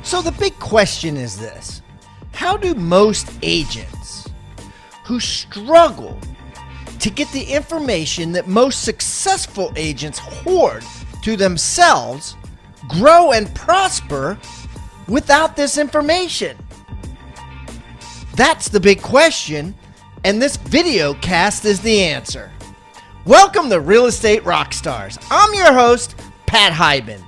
So the big question is this: how do most agents who struggle to get the information that most successful agents hoard to themselves grow and prosper without this information? That's the big question, and this video cast is the answer. Welcome to Real Estate Rockstars. I'm your host, Pat Hyben.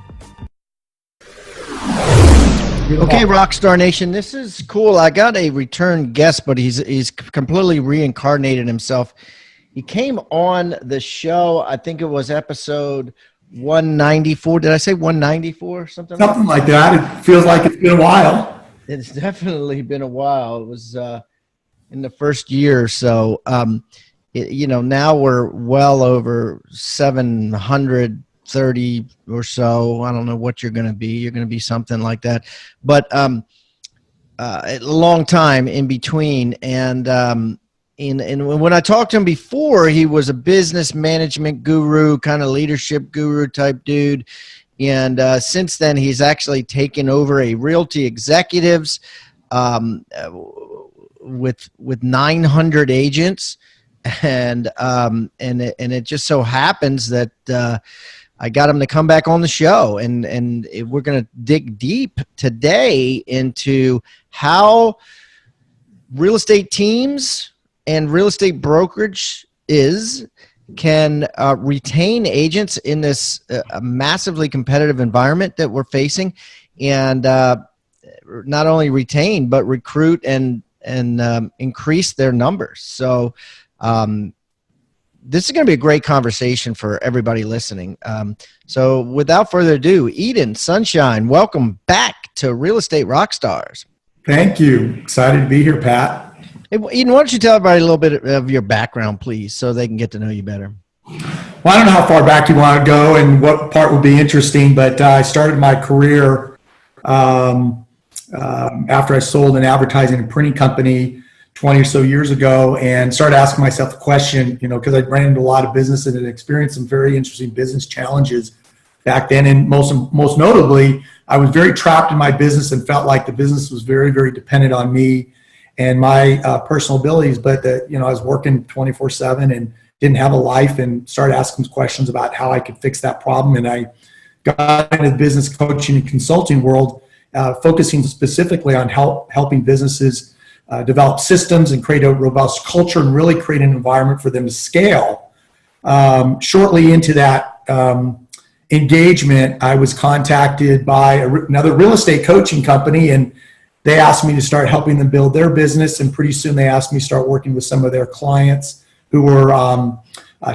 Okay, Rockstar Nation, this is cool. I got a return guest, but he's completely reincarnated himself. He came on the show, I think it was episode 194. Did I say 194? Something like that. It feels like it's been a while. It's definitely been a while. It was in the first year or so. Now we're well over 730 or so. I don't know what you're going to be. You're going to be something like that. But a long time in between. And when I talked to him before, he was a business management guru, kind of leadership guru type dude. And since then, he's actually taken over a Realty Executives with 900 agents, and it just so happens that I got him to come back on the show, and we're going to dig deep today into how real estate teams and real estate brokerage can retain agents in this massively competitive environment that we're facing, and not only retain but recruit and increase their numbers. So this is going to be a great conversation for everybody listening. So without further ado, Eden Sunshine, welcome back to Real Estate Rockstars. Thank you. Excited to be here, Pat. Hey, Eden, why don't you tell everybody a little bit of your background, please, so they can get to know you better. Well, I don't know how far back you want to go and what part would be interesting, but I started my career after I sold an advertising and printing company 20 or so years ago, and started asking myself the question, because I ran into a lot of business and had experienced some very interesting business challenges back then. And most notably, I was very trapped in my business and felt like the business was very, very dependent on me and my personal abilities. But I was working 24/7 and didn't have a life, and started asking questions about how I could fix that problem. And I got into the business coaching and consulting world, focusing specifically on helping businesses develop systems and create a robust culture and really create an environment for them to scale. Shortly into that engagement, I was contacted by another real estate coaching company, and they asked me to start helping them build their business. And pretty soon they asked me to start working with some of their clients who were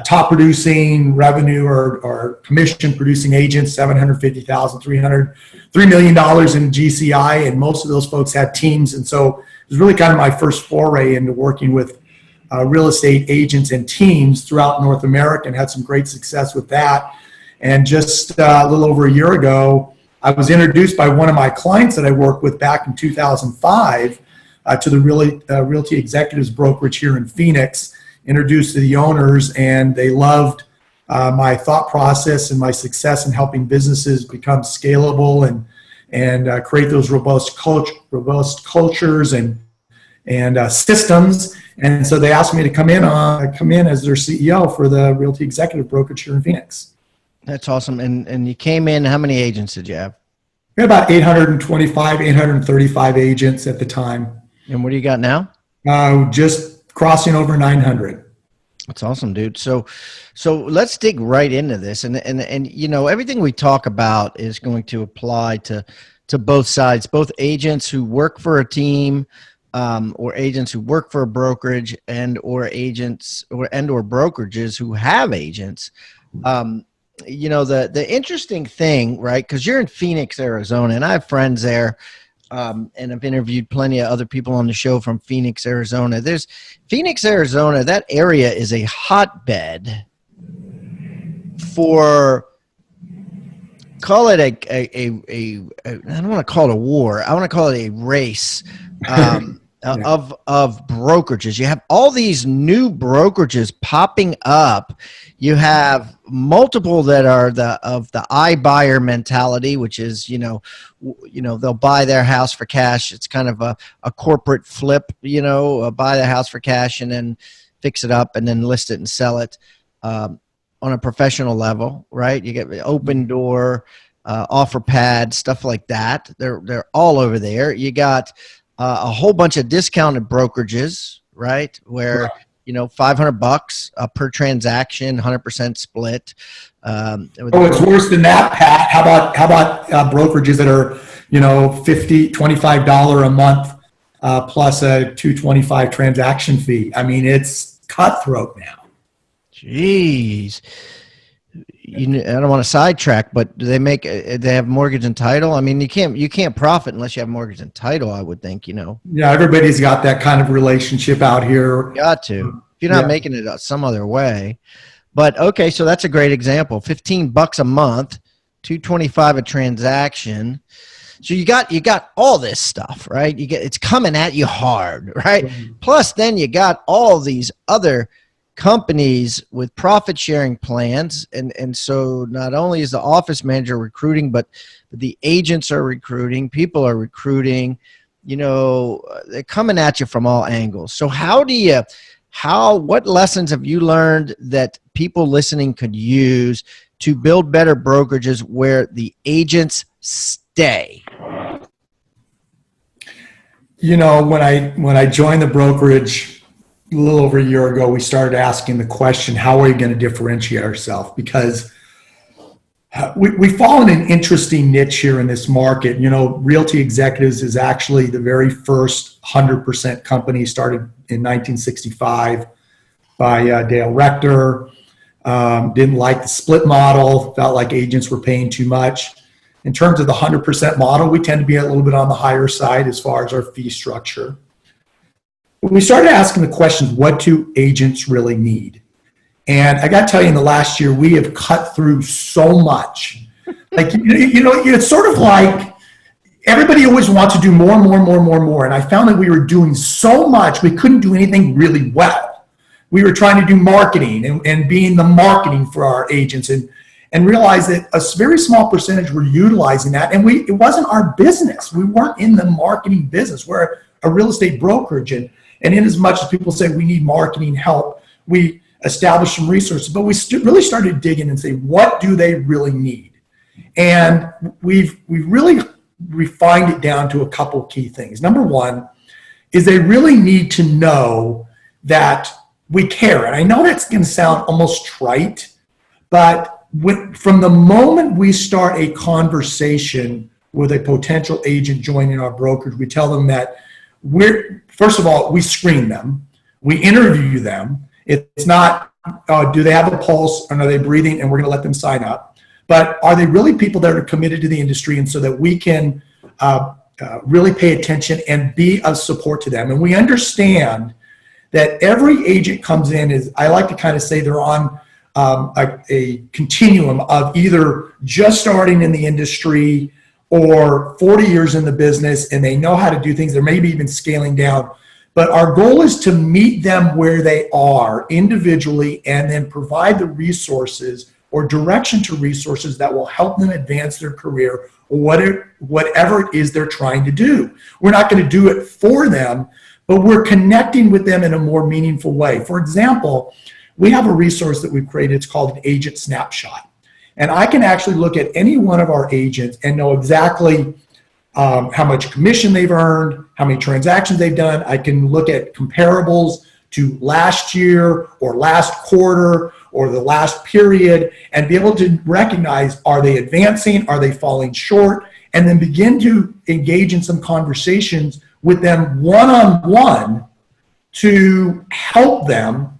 top producing revenue or commission producing agents, $750,000, $3 million in GCI. And most of those folks had teams. And so it was really kind of my first foray into working with real estate agents and teams throughout North America, and had some great success with that. And just a little over a year ago, I was introduced by one of my clients that I worked with back in 2005 to the Realty Executives brokerage here in Phoenix, introduced to the owners, and they loved my thought process and my success in helping businesses become scalable and create those robust cultures and systems. And so they asked me to come in as their CEO for the Realty Executive brokerage here in Phoenix. That's awesome. And you came in, how many agents did you have? We had about 825, 835 agents at the time. And what do you got now? Just crossing over 900. That's awesome, dude. So let's dig right into this. And everything we talk about is going to apply to both sides, both agents who work for a team, or agents who work for a brokerage, or agents or brokerages who have agents. The interesting thing, right? Because you're in Phoenix, Arizona, and I have friends there. And I've interviewed plenty of other people on the show from Phoenix, Arizona. There's Phoenix, Arizona. That area is a hotbed for, call it I don't want to call it a war. I want to call it a race. Yeah. of brokerages. You have all these new brokerages popping up. You have multiple that are the iBuyer mentality, which is they'll buy their house for cash. It's kind of a corporate flip, buy the house for cash and then fix it up and then list it and sell it on a professional level, right? You get Open Door, Offer Pad, stuff like that. They're all over there. You got a whole bunch of discounted brokerages, right? Where, $500 per transaction, 100% split. It's worse than that, Pat. How about brokerages that are, $25 a month plus a $225 transaction fee? I mean, it's cutthroat now. Jeez. I don't want to sidetrack, but do they have mortgage and title? I mean, you can't profit unless you have mortgage and title, I would think, Yeah, everybody's got that kind of relationship out here. You got to. If you're not making it some other way. But okay, so that's a great example. $15 a month, $225 a transaction. So you got all this stuff, right? It's coming at you hard, right? Mm-hmm. Plus then you got all these other companies with profit sharing plans, and so not only is the office manager recruiting, but the agents are recruiting, people are recruiting, they're coming at you from all angles. So what lessons have you learned that people listening could use to build better brokerages where the agents stay? When I joined the brokerage a little over a year ago, we started asking the question, how are we going to differentiate ourselves? Because we fall in an interesting niche here in this market. Realty Executives is actually the very first 100% company, started in 1965 by Dale Rector. Didn't like the split model, felt like agents were paying too much. In terms of the 100% model, we tend to be a little bit on the higher side as far as our fee structure. We started asking the question, what do agents really need? And I got to tell you, in the last year, we have cut through so much. Like, it's sort of like everybody always wants to do more and more and more and more and more. And I found that we were doing so much, we couldn't do anything really well. We were trying to do marketing and being the marketing for our agents and realized that a very small percentage were utilizing that. And it wasn't our business. We weren't in the marketing business. We're a real estate brokerage. And in as much as people say we need marketing help, we established some resources, but we really started digging and say, what do they really need? And we've really refined it down to a couple of key things. Number one is they really need to know that we care. And I know that's going to sound almost trite, but from the moment we start a conversation with a potential agent joining our brokerage, we tell them that first of all, we screen them, we interview them. It's not, do they have a pulse and are they breathing, and we're going to let them sign up. But are they really people that are committed to the industry, and so that we can really pay attention and be of support to them. And we understand that every agent comes in, I like to kind of say they're on a continuum of either just starting in the industry or 40 years in the business, and they know how to do things. They're maybe even scaling down. But our goal is to meet them where they are individually and then provide the resources or direction to resources that will help them advance their career or whatever it is they're trying to do. We're not going to do it for them, but we're connecting with them in a more meaningful way. For example, we have a resource that we've created. It's called an agent snapshot. And I can actually look at any one of our agents and know exactly how much commission they've earned, how many transactions they've done. I can look at comparables to last year or last quarter or the last period and be able to recognize, are they advancing, are they falling short, and then begin to engage in some conversations with them one-on-one to help them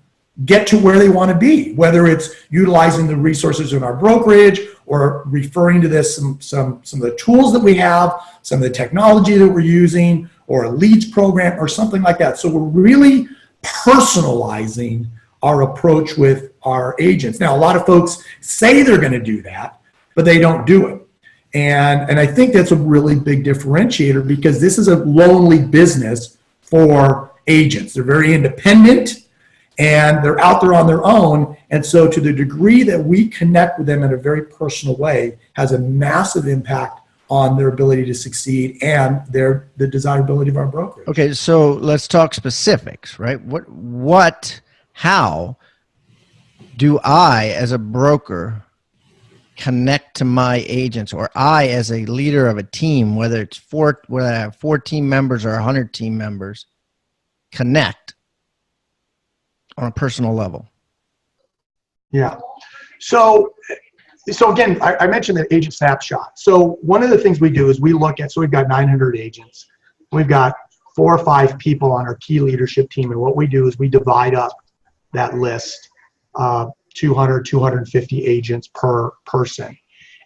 get to where they want to be, whether it's utilizing the resources in our brokerage or referring to this, some of the tools that we have, some of the technology that we're using, or a leads program or something like that. So we're really personalizing our approach with our agents. Now, a lot of folks say they're going to do that, but they don't do it. And I think that's a really big differentiator, because this is a lonely business for agents. They're very independent and they're out there on their own. And so to the degree that we connect with them in a very personal way has a massive impact on their ability to succeed and the desirability of our brokerage. Okay, so let's talk specifics, right? How do I, as a broker, connect to my agents, or I, as a leader of a team, whether I have 4 team members or 100 team members, connect on a personal level? Yeah. So again, I mentioned the agent snapshot. So one of the things we do is we look at, so we've got 900 agents. We've got 4 or 5 people on our key leadership team. And what we do is we divide up that list, 200, 250 agents per person.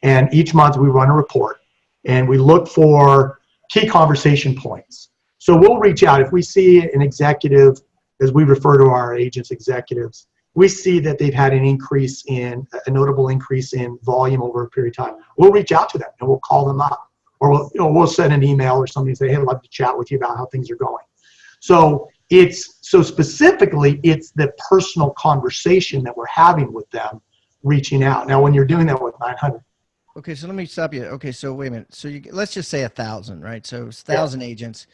And each month we run a report and we look for key conversation points. So we'll reach out if we see an executive, as we refer to our agents, executives, we see that they've had a notable increase in volume over a period of time. We'll reach out to them and we'll call them up, or we'll send an email or something and say, hey, I'd love to chat with you about how things are going. So specifically, it's the personal conversation that we're having with them, reaching out. Now, when you're doing that with 900. Okay, so let me stop you. Okay, so wait a minute. So let's just say 1,000, right? So it's 1,000 agents.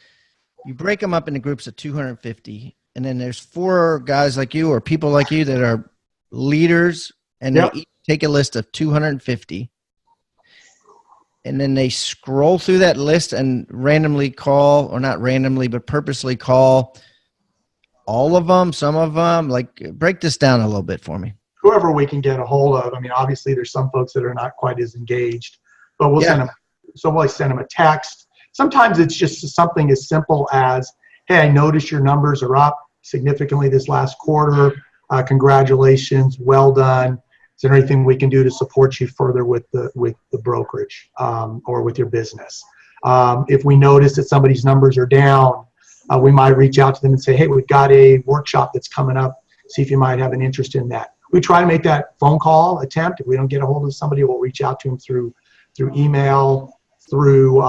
You break them up into groups of 250, and then there's 4 guys like you or people like you that are leaders, and they each take a list of 250, and then they scroll through that list and randomly call, or not randomly, but purposely call all of them, some of them. Like, break this down a little bit for me. Whoever we can get a hold of. I mean, obviously there's some folks that are not quite as engaged, but we'll send them. So we'll send them a text. Sometimes it's just something as simple as, hey, I noticed your numbers are up significantly this last quarter. Congratulations, well done. Is there anything we can do to support you further with the brokerage or with your business? If we notice that somebody's numbers are down, we might reach out to them and say, hey, we've got a workshop that's coming up. See if you might have an interest in that. We try to make that phone call attempt. If we don't get a hold of somebody, we'll reach out to them through email, through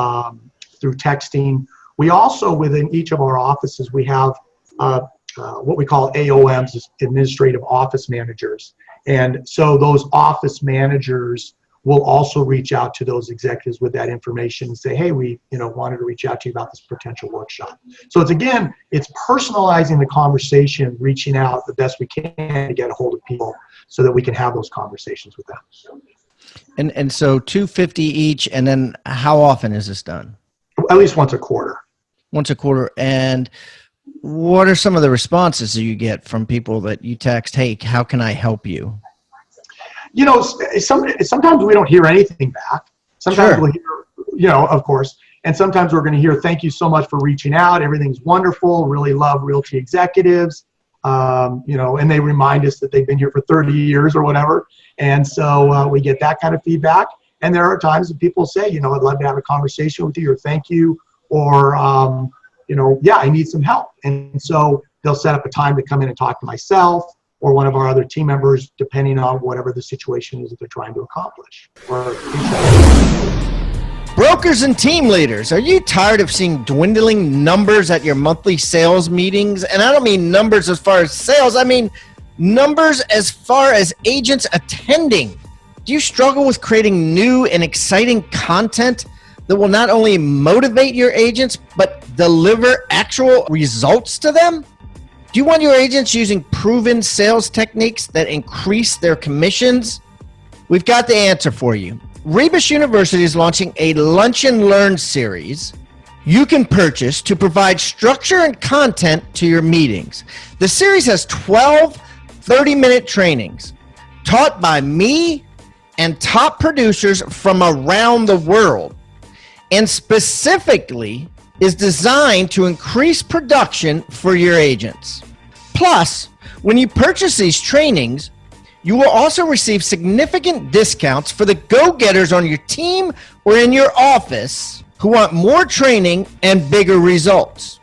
texting. We also, within each of our offices, we have what we call AOMs, administrative office managers. And so those office managers will also reach out to those executives with that information and say, hey, we wanted to reach out to you about this potential workshop. So it's personalizing the conversation, reaching out the best we can to get a hold of people so that we can have those conversations with them. And so 250 each, and then how often is this done? At least once a quarter. Once a quarter. And what are some of the responses that you get from people that you text, hey, how can I help you? Sometimes we don't hear anything back. Sometimes we'll hear, of course, and sometimes we're going to hear, thank you so much for reaching out. Everything's wonderful. Really love Realty Executives. And they remind us that they've been here for 30 years or whatever. And so we get that kind of feedback. And there are times that people say, I'd love to have a conversation with you, or thank you, or, I need some help. And so they'll set up a time to come in and talk to myself or one of our other team members, depending on whatever the situation is that they're trying to accomplish. Brokers and team leaders, are you tired of seeing dwindling numbers at your monthly sales meetings? And I don't mean numbers as far as sales, I mean numbers as far as agents attending. Do you struggle with creating new and exciting content that will not only motivate your agents, but deliver actual results to them? Do you want your agents using proven sales techniques that increase their commissions? We've got the answer for you. Rebus University is launching a Lunch and Learn series you can purchase to provide structure and content to your meetings. The series has 12 30-minute trainings taught by me and top producers from around the world, and specifically is designed to increase production for your agents. Plus, when you purchase these trainings, you will also receive significant discounts for the go-getters on your team or in your office who want more training and bigger results.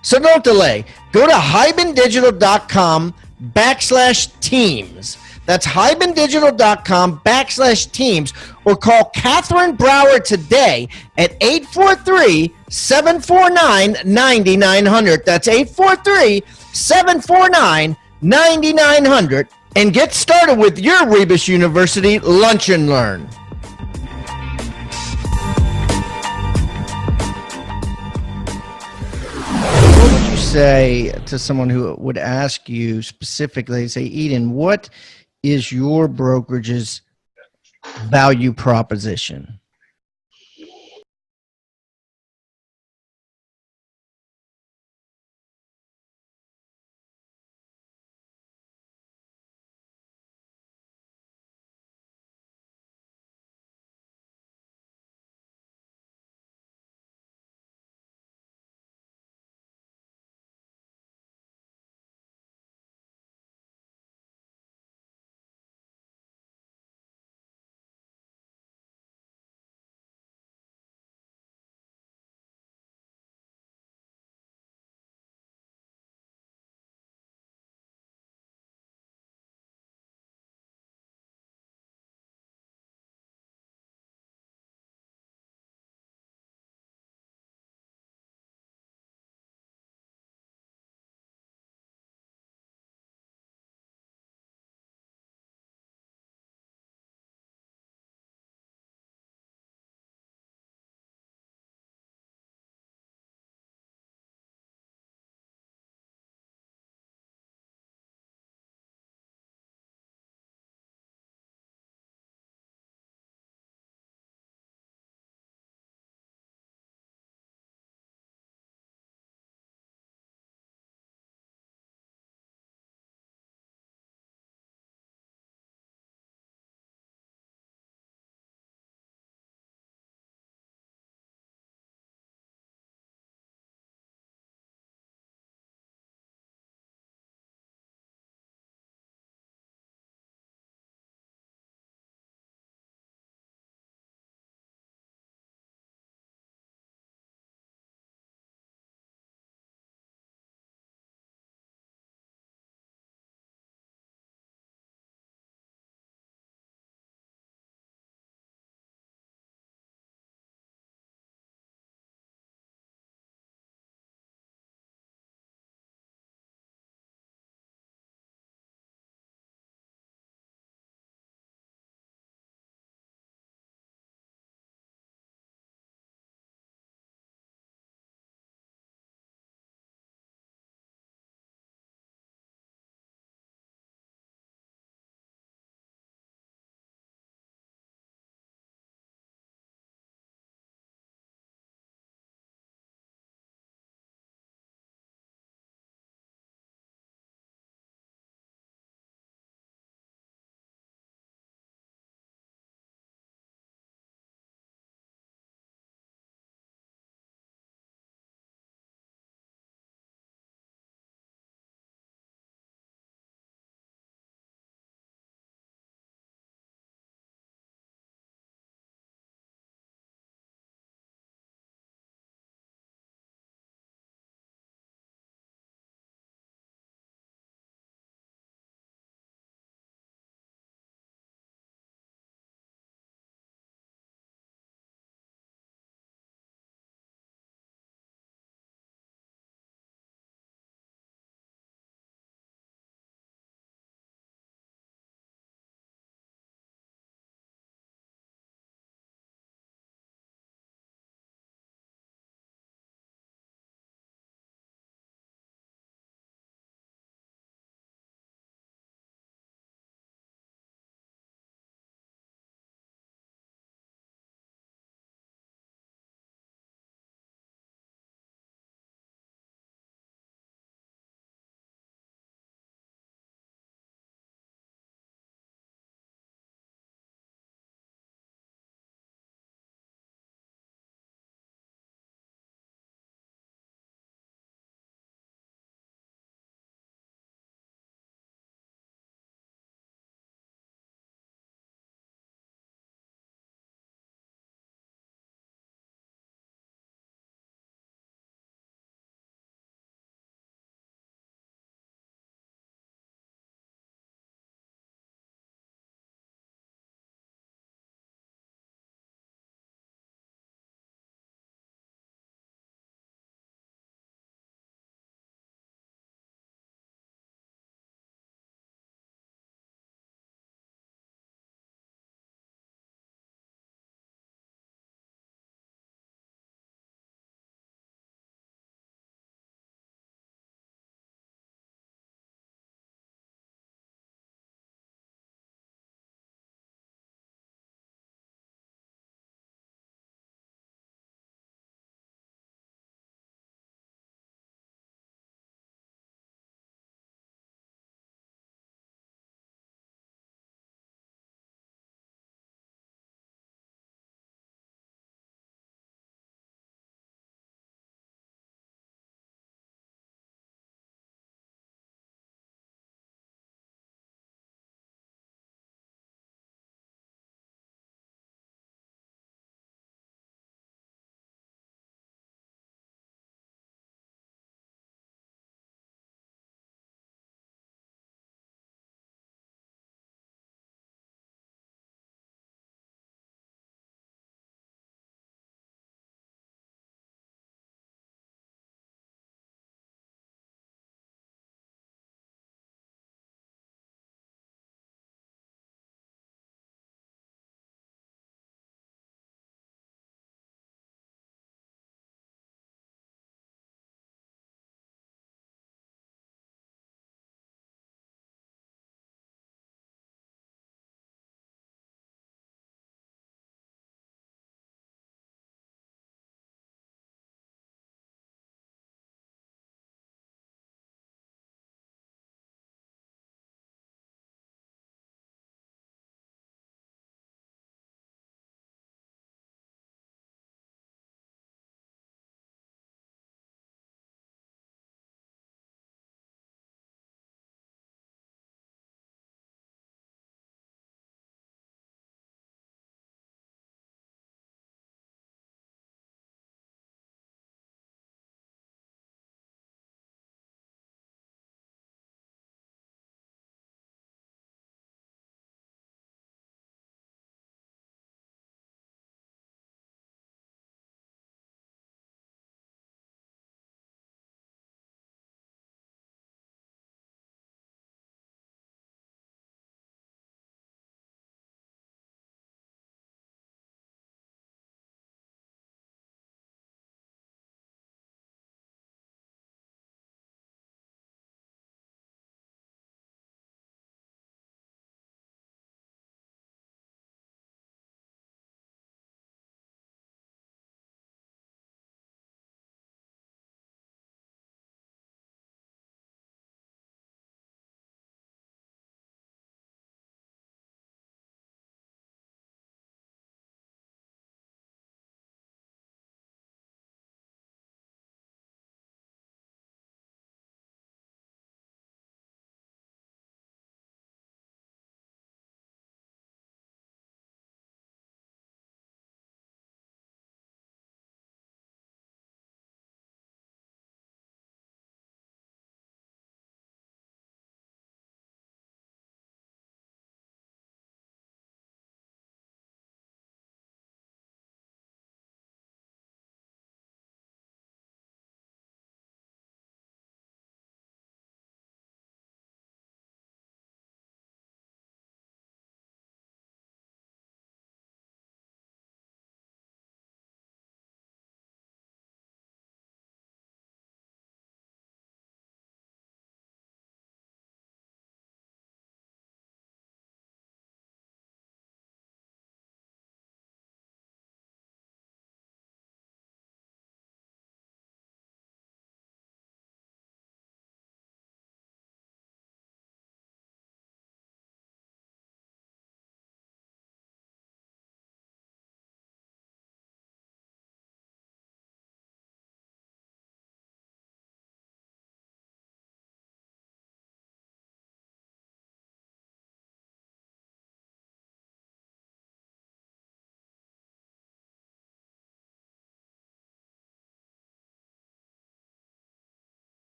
So don't delay. Go to hibandigital.com/teams. That's hibandigital.com/teams, or call Catherine Brower today at 843-749-9900. That's 843-749-9900. And get started with your Rebus University Lunch and Learn. What would you say to someone who would ask you specifically, say, Eden, what is your brokerage's value proposition?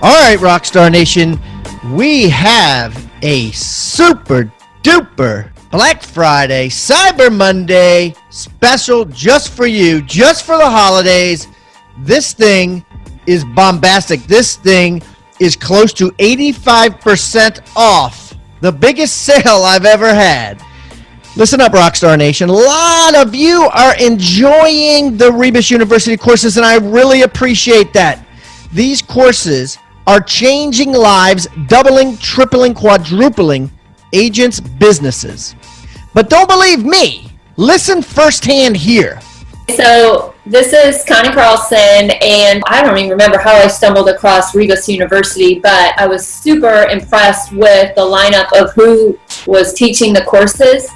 All right, Rockstar Nation, we have a super duper Black Friday, Cyber Monday special just for you, just for the holidays. This thing is bombastic. This thing is close to 85% off. The biggest sale I've ever had. Listen up, Rockstar Nation. A lot of you are enjoying the Rebus University courses, and I really appreciate that. These courses are changing lives, doubling, tripling, quadrupling agents' businesses. But don't believe me. Listen firsthand here. So this is Connie Carlson, and I don't even remember how I stumbled across Rebus University, but I was super impressed with the lineup of who was teaching the courses.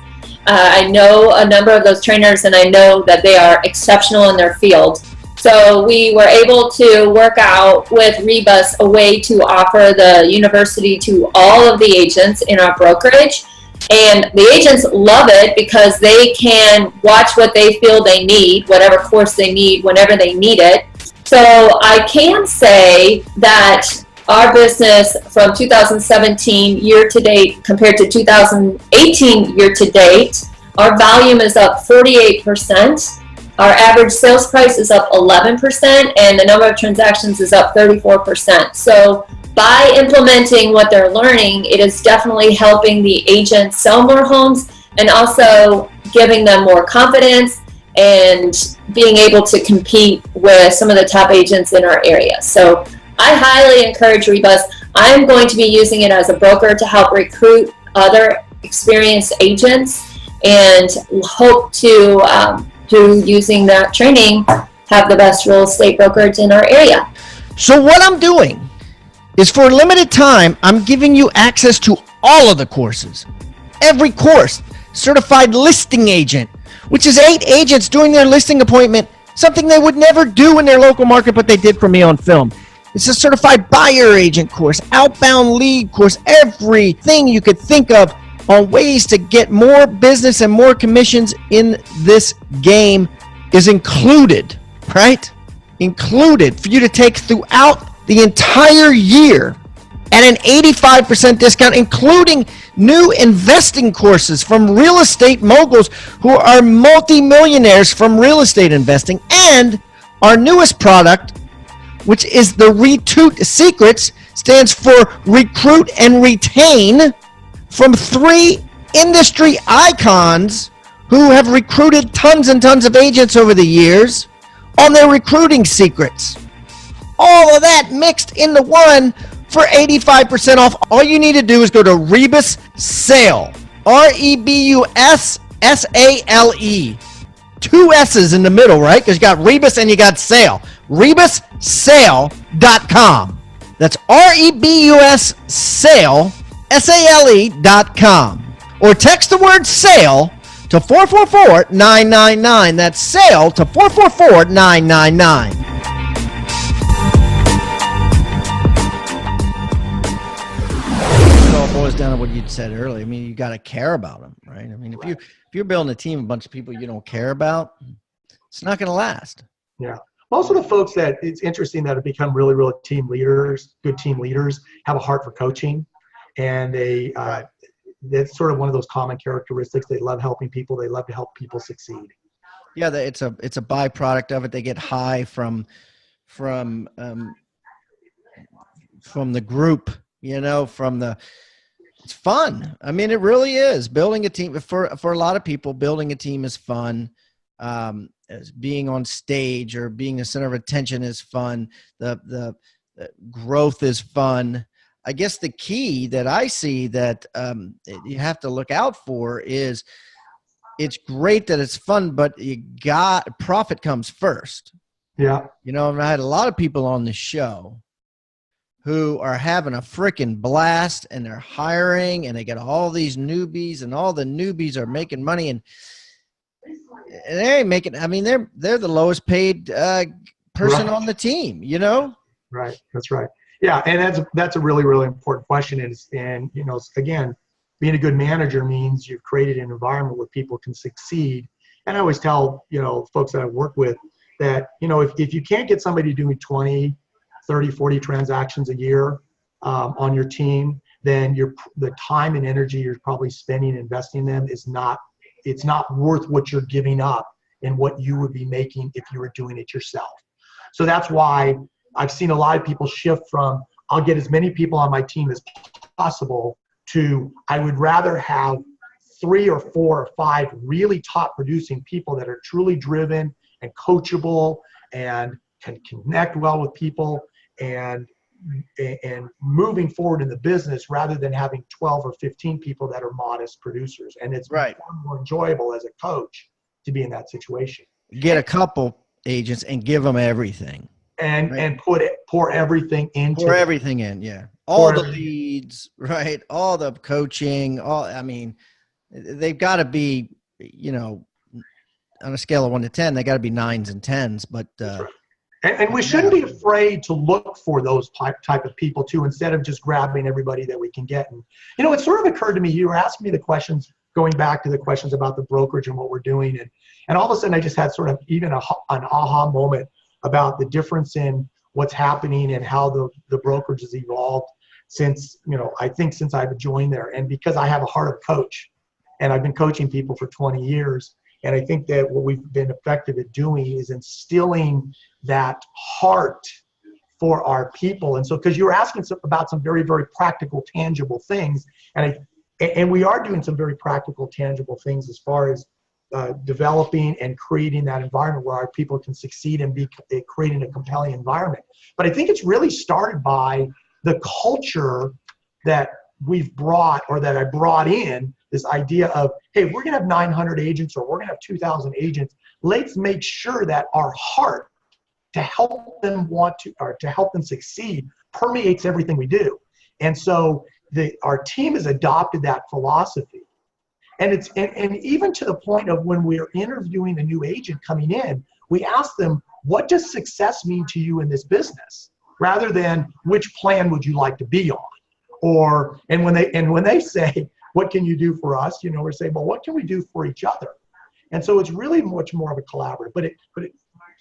I know a number of those trainers, and I know that they are exceptional in their field. So we were able to work out with Rebus a way to offer the university to all of the agents in our brokerage. And the agents love it because they can watch what they feel they need, whatever course they need, whenever they need it. So I can say that our business from 2017 year to date compared to 2018 year to date, our volume is up 48%. Our average sales price is up 11%, and the number of transactions is up 34%. So by implementing what they're learning, it is definitely helping the agents sell more homes and also giving them more confidence and being able to compete with some of the top agents in our area. So I highly encourage Rebus. I'm going to be using it as a broker to help recruit other experienced agents, and hope to, through using that training, have the best real estate brokerage in our area. So what I'm doing is, for a limited time, I'm giving you access to all of the courses. Every course, certified listing agent, which is 8 agents doing their listing appointment, something they would never do in their local market, but they did for me on film. It's a certified buyer agent course, outbound lead course, everything you could think of on ways to get more business and more commissions in this game is included, right? Included for you to take throughout the entire year at an 85% discount, including new investing courses from real estate moguls who are multimillionaires from real estate investing, and our newest product, which is the Retweet Secrets, stands for Recruit and Retain, from 3 industry icons who have recruited tons and tons of agents over the years on their recruiting secrets. All of that mixed into one for 85% off. All you need to do is go to Rebus Sale, REBUSSALE. 2 S's in the middle, right? Because you got Rebus and you got Sale. RebusSale.com. That's REBUS Sale, SALE.com. Or text the word sale to 444-999. That's sale to 444-999. It all boils down to what you said earlier. I mean, you got to care about them, right? I mean, if you're building a team, a bunch of people you don't care about, it's not going to last. Yeah. Most of the folks that it's interesting that have become really, really team leaders, good team leaders, have a heart for coaching. And that's sort of one of those common characteristics. They love helping people. They love to help people succeed. Yeah, it's a byproduct of it. They get high from the group, it's fun. I mean, it really is. Building a team for a lot of people, building a team is fun. As being on stage or being the center of attention is fun. The growth is fun. I guess the key that I see that you have to look out for is, it's great that it's fun, but profit comes first. Yeah. And I had a lot of people on the show who are having a freaking blast, and they're hiring, and they get all these newbies, and all the newbies are making money, and they ain't making. I mean, they're the lowest paid person on the team. Right. That's right. Yeah, and that's a really, really important question. And again, being a good manager means you've created an environment where people can succeed. And I always tell folks that I work with that if you can't get somebody doing 20 30, 40 transactions a year on your team, then the time and energy you're probably spending investing in them it's not worth what you're giving up and what you would be making if you were doing it yourself. So that's why I've seen a lot of people shift from, I'll get as many people on my team as possible, to I would rather have 3 or 4 or 5 really top producing people that are truly driven and coachable and can connect well with people and moving forward in the business, rather than having 12 or 15 people that are modest producers. And it's Right. far more enjoyable as a coach to be in that situation. Get a couple agents and give them everything. And Right. and pour everything into Pour it. everything in, yeah. All the everything. leads, right? All the coaching, I mean, they've got to be, on a scale of 1 to 10, they got to be 9s and 10s. But Right. And we shouldn't be afraid to look for those type of people too, instead of just grabbing everybody that we can get. And it sort of occurred to me, you were asking me the questions, going back to the questions about the brokerage and what we're doing, and all of a sudden I just had sort of even an aha moment about the difference in what's happening and how the brokerage has evolved since, I think since I've joined there. And because I have a heart of coach and I've been coaching people for 20 years, and I think that what we've been effective at doing is instilling that heart for our people. And so, because you were asking about some very, very practical, tangible things, and we are doing some very practical, tangible things as far as developing and creating that environment where our people can succeed and be creating a compelling environment. But I think it's really started by the culture that we've brought, or that I brought in, this idea of, hey, we're gonna have 900 agents, or we're gonna have 2,000 agents. Let's make sure that our heart to help them to help them succeed permeates everything we do. And so our team has adopted that philosophy. And it's and even to the point of when we're interviewing a new agent coming in, we ask them, what does success mean to you in this business? Rather than which plan would you like to be on? And when they say, what can you do for us? We're saying, well, what can we do for each other? And so it's really much more of a collaborative. But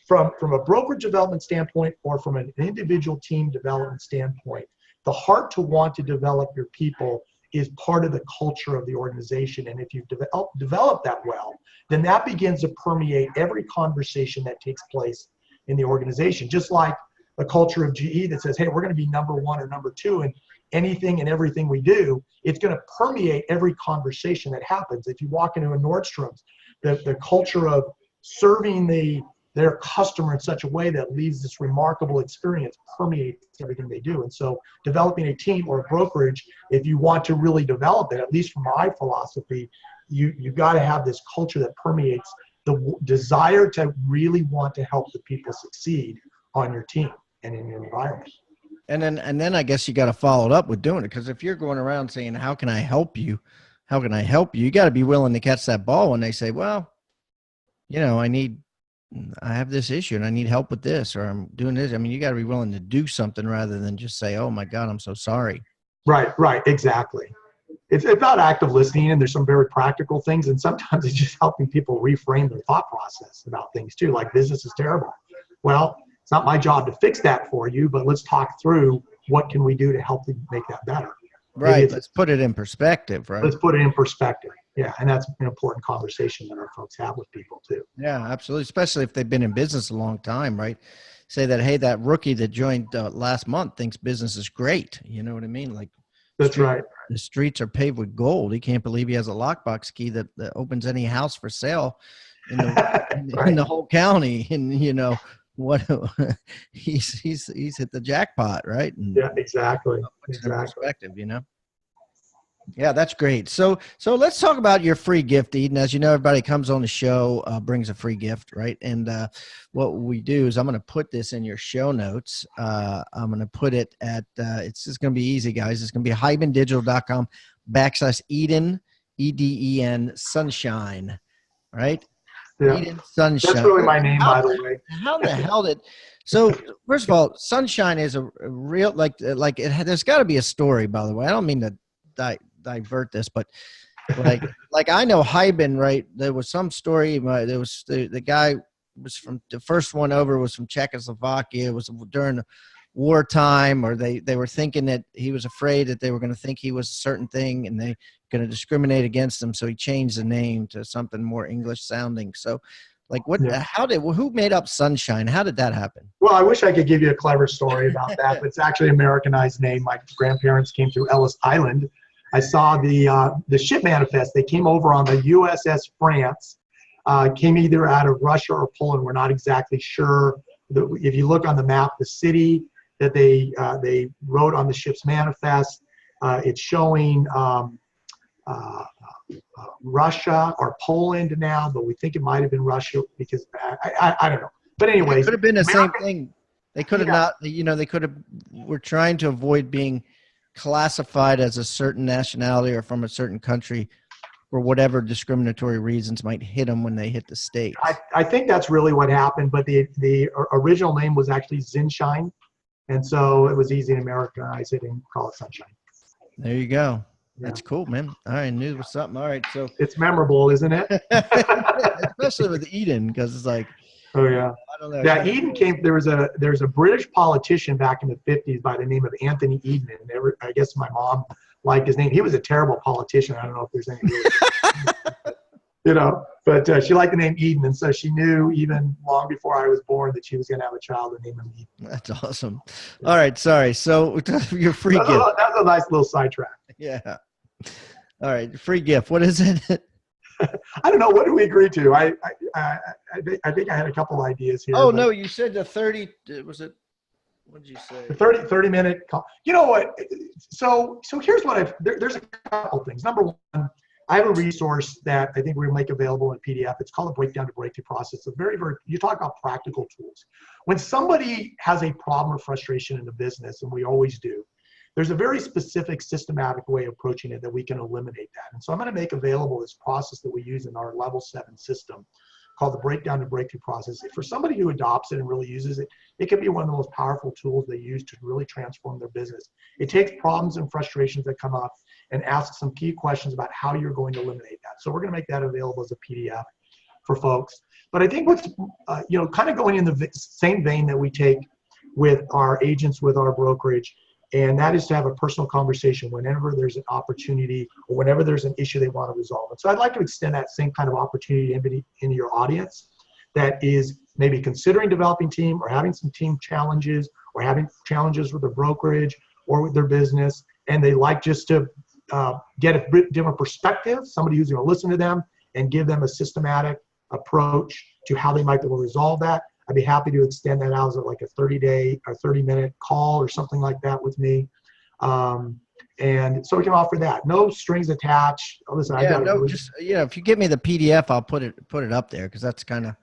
from a brokerage development standpoint, or from an individual team development standpoint, the heart to want to develop your people is part of the culture of the organization. And if you develop that well, then that begins to permeate every conversation that takes place in the organization. Just like the culture of GE that says, hey, we're going to be number 1 or number 2 in anything and everything we do, it's going to permeate every conversation that happens. If you walk into a Nordstrom's, the culture of serving their customer in such a way that leaves this remarkable experience permeates everything they do. And so developing a team or a brokerage, if you want to really develop it, at least from my philosophy, you've got to have this culture that permeates the desire to really want to help the people succeed on your team and in your environment. And then I guess you got to follow it up with doing it. Because if you're going around saying, how can I help you? How can I help you? You got to be willing to catch that ball when they say, well, I have this issue and I need help with this, or I'm doing this. I mean, you got to be willing to do something rather than just say, oh my God, I'm so sorry. Right, exactly. It's about active listening, and there's some very practical things, and sometimes it's just helping people reframe their thought process about things too, like business is terrible. Well, it's not my job to fix that for you, but let's talk through what can we do to help you make that better. Right. Let's put it in perspective, right? Let's put it in perspective. Yeah. And that's an important conversation that our folks have with people too. Yeah, absolutely. Especially if they've been in business a long time, right? Say that, hey, that rookie that joined last month thinks business is great. You know what I mean? Like, that's right. The streets are paved with gold. He can't believe he has a lockbox key that opens any house for sale in the whole county. And what he's hit the jackpot, right? And yeah, exactly. Perspective, Yeah, that's great. So let's talk about your free gift, Eden. As you know, everybody comes on the show, brings a free gift, right? And what we do is I'm going to put this in your show notes. I'm going to put it at, it's just going to be easy, guys. It's going to be hybendigital.com/Eden, EDEN, sunshine, right? Yeah. Eden Sunshine. That's really my name, by the way. How the hell did? So first of all, sunshine is a real there's got to be a story. By the way, I don't mean to divert this, but like I know Hyben, right? There was some story. There was the guy was from the first one over was from Czechoslovakia. It was during wartime, or they were thinking that he was afraid that they were going to think he was a certain thing and they going to discriminate against him. So he changed the name to something more English sounding. So like who made up Sunshine? How did that happen? Well, I wish I could give you a clever story about that, but it's actually an Americanized name. My grandparents came through Ellis Island. I saw the ship manifest. They came over on the USS France, came either out of Russia or Poland. We're not exactly sure. If you look on the map, the city that they wrote on the ship's manifest, it's showing Russia or Poland now, but we think it might have been Russia because I don't know. But anyways, it could have been the same thing. They could have not, they could have, we're trying to avoid being classified as a certain nationality or from a certain country for whatever discriminatory reasons might hit them when they hit the States. I think that's really what happened, but the original name was actually Zinshine, and so it was easy to Americanize it and call it Sunshine. There you go. Yeah. That's cool, man. All right, knew it was something. All right, so it's memorable, isn't it? especially with Eden, because it's like, oh yeah. I don't know. Yeah, Eden came. There's a British politician back in the 50s by the name of Anthony Eden, and I guess my mom liked his name. He was a terrible politician. I don't know if there's any, but she liked the name Eden, and so she knew even long before I was born that she was going to have a child and name him Eden. That's awesome. All right, sorry. So your free gift. That's a nice little sidetrack. Yeah. All right, free gift. What is it? I don't know. What did we agree to? I think I had a couple ideas here. Oh no, you said the 30. Was it? What did you say? The 30-minute call. You know what? So here's what there's a couple things. Number one, I have a resource that I think we'll make available in PDF. It's called a breakdown to breakthrough process. It's you talk about practical tools. When somebody has a problem or frustration in the business, and we always do, there's a very specific systematic way of approaching it that we can eliminate that. And so I'm going to make available this process that we use in our level 7 system called the breakdown to breakthrough process. For somebody who adopts it and really uses it, it can be one of the most powerful tools they use to really transform their business. It takes problems and frustrations that come up and asks some key questions about how you're going to eliminate that. So we're going to make that available as a PDF for folks. But I think what's, kind of going in the same vein that we take with our agents, with our brokerage, and that is to have a personal conversation whenever there's an opportunity or whenever there's an issue they want to resolve. And so I'd like to extend that same kind of opportunity into your audience that is maybe considering developing team or having some team challenges or having challenges with their brokerage or with their business. And they like just to get a different perspective, somebody who's going to listen to them and give them a systematic approach to how they might be able to resolve that. I'd be happy to extend that out as like a 30-day or 30-minute call or something like that with me. And so we can offer that. No strings attached. Listen, if you give me the PDF, I'll put it up there because that's kind of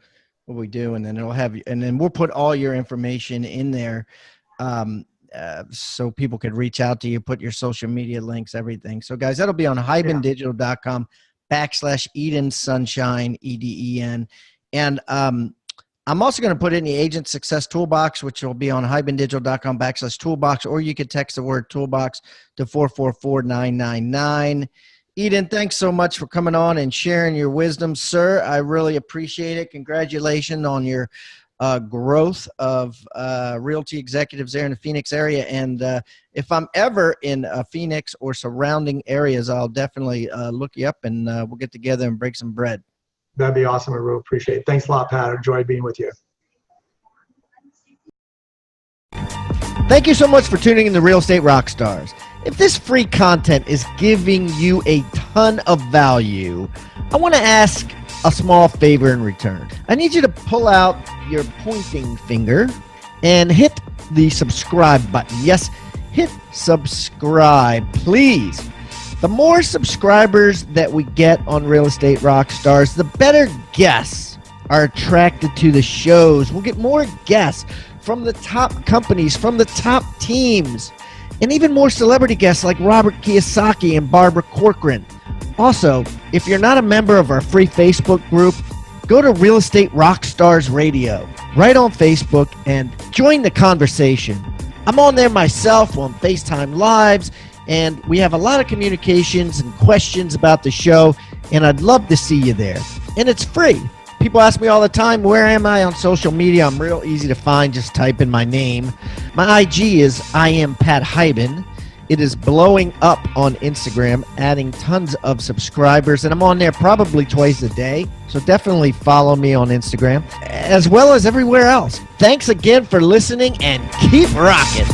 what we do. And then it'll have you, and then we'll put all your information in there so people could reach out to you, put your social media links, everything. So guys, that'll be on hybendigital.com/Eden Sunshine, EDEN. And I'm also going to put it in the Agent Success Toolbox, which will be on hybendigital.com/toolbox, or you could text the word toolbox to 444-999. Eden, thanks so much for coming on and sharing your wisdom, sir. I really appreciate it. Congratulations on your growth of Realty Executives there in the Phoenix area. And if I'm ever in Phoenix or surrounding areas, I'll definitely look you up and we'll get together and break some bread. That'd be awesome. I really appreciate it. Thanks a lot, Pat. I enjoyed being with you. Thank you so much for tuning in to Real Estate Rockstars. If this free content is giving you a ton of value, I want to ask a small favor in return. I need you to pull out your pointing finger and hit the subscribe button. Yes, hit subscribe, please. The more subscribers that we get on Real Estate Rockstars, the better guests are attracted to the shows. We'll get more guests from the top companies, from the top teams, and even more celebrity guests like Robert Kiyosaki and Barbara Corcoran. Also, if you're not a member of our free Facebook group, go to Real Estate Rockstars Radio right on Facebook and join the conversation. I'm on there myself on FaceTime Lives, and we have a lot of communications and questions about the show, and I'd love to see you there. And it's free. People ask me all the time, where am I on social media? I'm real easy to find. Just type in my name. My IG is I am Pat Hyben. It is blowing up on Instagram, adding tons of subscribers, and I'm on there probably twice a day. So definitely follow me on Instagram, as well as everywhere else. Thanks again for listening, and keep rocking.